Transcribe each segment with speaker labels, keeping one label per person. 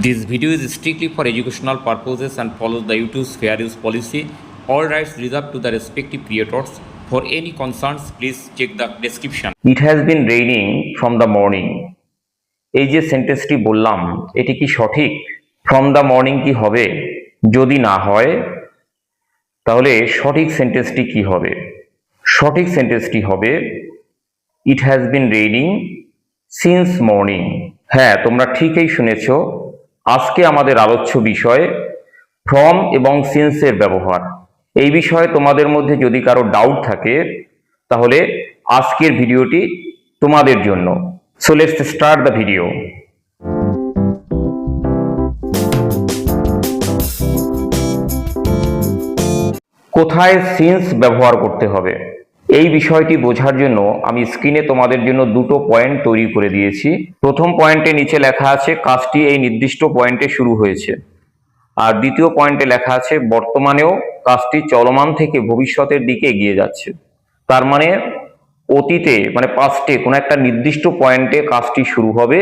Speaker 1: This video is strictly for educational purposes and follows the YouTube's fair use policy. All rights reserved to the respective creators. For any concerns, please check the description.
Speaker 2: It has been raining from the morning. এই যে সেন্টেন্সটি বললাম এটি কি সঠিক? From the morning কি হবে? যদি না হয় তাহলে সঠিক সেন্টেন্সটি কি হবে? সঠিক সেন্টেন্সটি হবে it has been raining since morning. হ্যাঁ, তোমরা ঠিকই শুনেছ। আজকে আমাদের আলোচ্য বিষয় ফ্রম এবং সিন্সের ব্যবহার। এই বিষয়ে তোমাদের মধ্যে যদি কারো ডাউট থাকে তাহলে আজকের ভিডিওটি তোমাদের জন্য। So let's start the video. কোথায় সিন্স ব্যবহার করতে হবে এই বিষয়টি বোঝার জন্য আমি স্ক্রিনে তোমাদের জন্য দুটো পয়েন্ট তৈরি করে দিয়েছি। প্রথম পয়েন্টে নিচে লেখা আছে কাজটি এই নির্দিষ্ট পয়েন্টে শুরু হয়েছে, আর দ্বিতীয় পয়েন্টে লেখা আছে বর্তমানেও কাজটি চলমান থেকে ভবিষ্যতের দিকে এগিয়ে যাচ্ছে। তার মানে অতীতে মানে পাস্টে কোনো একটা নির্দিষ্ট পয়েন্টে কাজটি শুরু হবে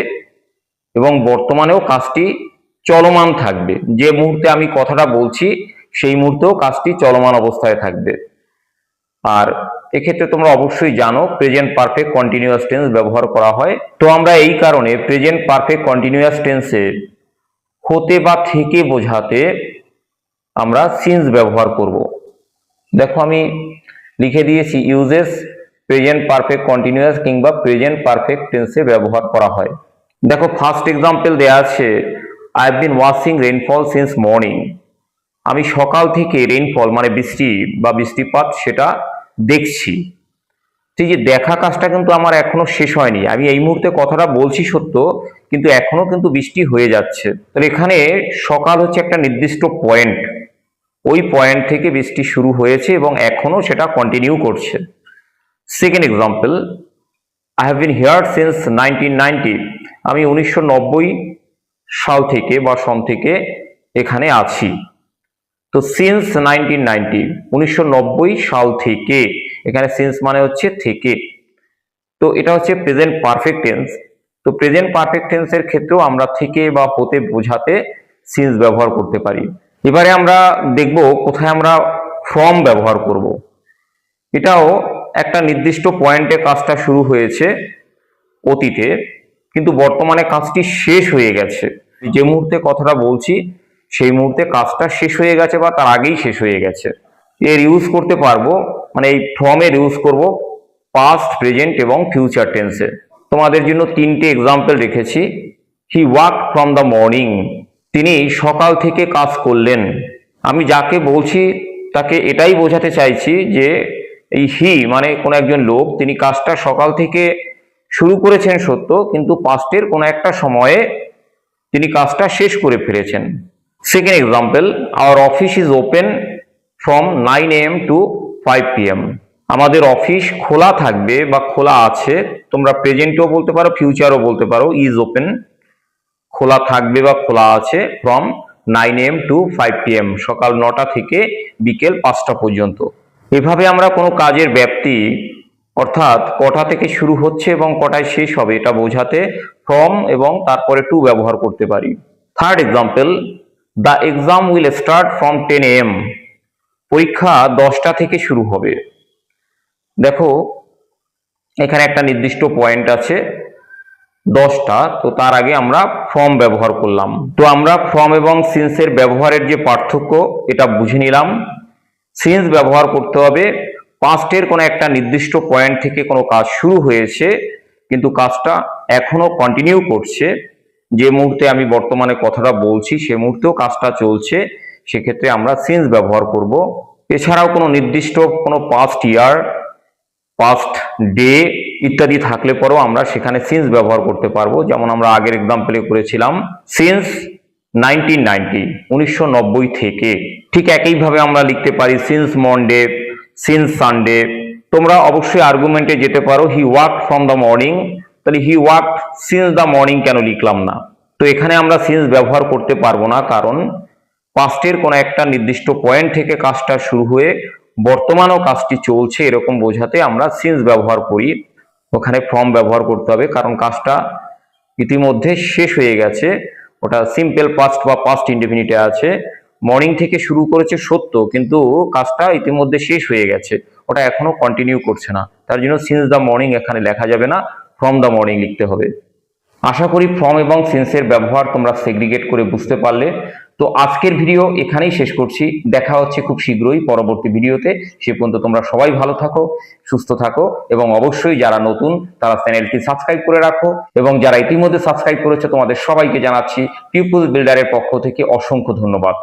Speaker 2: এবং বর্তমানেও কাজটি চলমান থাকবে। যে মুহূর্তে আমি কথাটা বলছি সেই মুহূর্তেও কাজটি চলমান অবস্থায় থাকবে। আর এক্ষেত্রে তোমরা অবশ্যই জানো প্রেজেন্ট পারফেক্ট কন্টিনিউয়াস টেন্স ব্যবহার করা হয়। তো আমরা এই কারণে প্রেজেন্ট পারফেক্ট কন্টিনিউয়াস টেন্সে হতে বা থেকে বোঝাতে আমরা সিন্স ব্যবহার করব। দেখো আমি লিখে দিয়েছি ইউজেস প্রেজেন্ট পারফেক্ট কন্টিনিউয়াস কিংবা প্রেজেন্ট পারফেক্ট টেন্সে ব্যবহার করা হয়। দেখো ফার্স্ট এক্সাম্পল দেয়া আছে I have been watching rainfall since morning. আমি সকাল থেকে রেইনফল মানে বৃষ্টি বা বৃষ্টিপাত সেটা দেখছি। ঠিক যে দেখা কাজটা কিন্তু আমার এখনো শেষ হয়নি। আমি এই মুহূর্তে কথাটা বলছি সত্য, কিন্তু এখনো কিন্তু বৃষ্টি হয়ে যাচ্ছে। তাহলে এখানে সকাল হচ্ছে একটা নির্দিষ্ট পয়েন্ট, ওই পয়েন্ট থেকে বৃষ্টি শুরু হয়েছে এবং এখনো সেটা কন্টিনিউ করছে। Second example I have been here since 1990। আমি 1990 সাল থেকে বা সন থেকে এখানে আছি। তো সিন্স 1990 1990 সাল থেকে, এখানে সিন্স মানে হচ্ছে থেকে। তো এটা হচ্ছে প্রেজেন্ট পারফেক্ট টেন্স। তো প্রেজেন্ট পারফেক্ট টেন্সের ক্ষেত্রেও আমরা থেকে বা হতে বোঝাতে সিন্স ব্যবহার করতে পারি। এবারে আমরা দেখব কোথায় আমরা ফ্রম ব্যবহার করব। এটাও একটা নির্দিষ্ট পয়েন্টে কাজটা শুরু হয়েছে অতীতে, কিন্তু বর্তমানে কাজটি শেষ হয়ে গেছে। যে মুহূর্তে কথাটা বলছি সেই মুহূর্তে কাজটা শেষ হয়ে গেছে বা তার আগেই শেষ হয়ে গেছে। এর ইউজ করতে পারবো, মানে এই ফ্রমের ইউজ করব পাস্ট, প্রেজেন্ট এবং ফিউচার টেন্সে। তোমাদের জন্য তিনটে এক্সাম্পল রেখেছি। He work from the morning, তিনি সকাল থেকে কাজ করলেন। আমি যাকে বলছি তাকে এটাই বোঝাতে চাইছি যে এই হি মানে কোনো একজন লোক, তিনি কাজটা সকাল থেকে শুরু করেছেন সত্য, কিন্তু পাস্টের কোনো একটা সময়ে তিনি কাজটা শেষ করে ফেলেছেন। Second example our office is open from 9 AM to 5 PM। আমাদের অফিস খোলা থাকবে বা খোলা আছে, তোমরা প্রেজেন্টও বলতে পারো ফিউচারও বলতে পারো। ইজ ওপেন খোলা থাকবে বা খোলা আছে ফ্রম 9 AM টু 5 PM, সকাল 9টা থেকে বিকেল 5টা পর্যন্ত। এভাবে আমরা কোনো কাজের ব্যাপ্তি অর্থাৎ কটা থেকে শুরু হচ্ছে এবং কটায় শেষ হবে এটা বোঝাতে ফ্রম এবং তারপরে টু ব্যবহার করতে পারি। Third example the exam will start from 10 AM। পরীক্ষা 10টা থেকে শুরু হবে। দেখো এখানে একটা নির্দিষ্ট পয়েন্ট আছে 10টা, তো তার আগে আমরা ফ্রম ব্যবহার করলাম। তো আমরা ফ্রম এবং সিন্সের ব্যবহারের যে পার্থক্য এটা বুঝে নিলাম। সিন্স ব্যবহার করতে হবে পাস্টের কোনো একটা নির্দিষ্ট পয়েন্ট থেকে কোনো কাজ শুরু হয়েছে কিন্তু কাজটা এখনো কন্টিনিউ করছে। যে মুহূর্তে আমি বর্তমানে কথাটা বলছি সে মুহূর্তেও কাজটা চলছে, সেক্ষেত্রে আমরা সিন্স ব্যবহার করব। এছাড়াও কোনো নির্দিষ্ট কোনো পাস্ট ইয়ার, পাস্ট ডে ইত্যাদি থাকলে পরেও আমরা সেখানে সিন্স ব্যবহার করতে পারবো। যেমন আমরা আগের এক্সাম্পলে করেছিলাম সিন্স 1990 1990 থেকে। ঠিক একইভাবে আমরা লিখতে পারি সিন্স মন্ডে, সিন্স সানডে। তোমরা অবশ্যই আর্গুমেন্টে যেতে পারো he worked from the morning, তাহলে he worked since the morning কেন লিখলাম না? তো এখানে আমরা সিন্স ব্যবহার করতে পারবো না, কারণ পাস্টের কোনো একটা নির্দিষ্ট পয়েন্ট থেকে কাজটা শুরু হয়ে বর্তমানেও কাজটি চলছে এরকম বোঝাতে আমরা সিন্স ব্যবহার করি। ওখানে ফ্রম ব্যবহার করতে হবে কারণ কাজটা ইতিমধ্যে শেষ হয়ে গেছে, ওটা সিম্পল পাস্ট বা পাস্ট ইনডেফিনিটে আছে। মর্নিং থেকে শুরু করেছে সত্য, কিন্তু কাজটা ইতিমধ্যে শেষ হয়ে গেছে, ওটা এখনো কন্টিনিউ করছে না, তার জন্য সিন্স দ্য মর্নিং এখানে লেখা যাবে না, ফ্রম দ্য মর্নিং লিখতে হবে। আশা করি ফ্রম এবং সিন্সের ব্যবহার তোমরা সেগ্রিগেট করে বুঝতে পারলে। তো আজকের ভিডিও এখানেই শেষ করছি, দেখা হচ্ছে খুব শীঘ্রই পরবর্তী ভিডিওতে। সে পর্যন্ত তোমরা সবাই ভালো থাকো, সুস্থ থাকো, এবং অবশ্যই যারা নতুন তারা চ্যানেলটি সাবস্ক্রাইব করে রাখো, এবং যারা ইতিমধ্যে সাবস্ক্রাইব করেছে তোমাদের সবাইকে জানাচ্ছি পিপলস বিল্ডারের পক্ষ থেকে অসংখ্য ধন্যবাদ।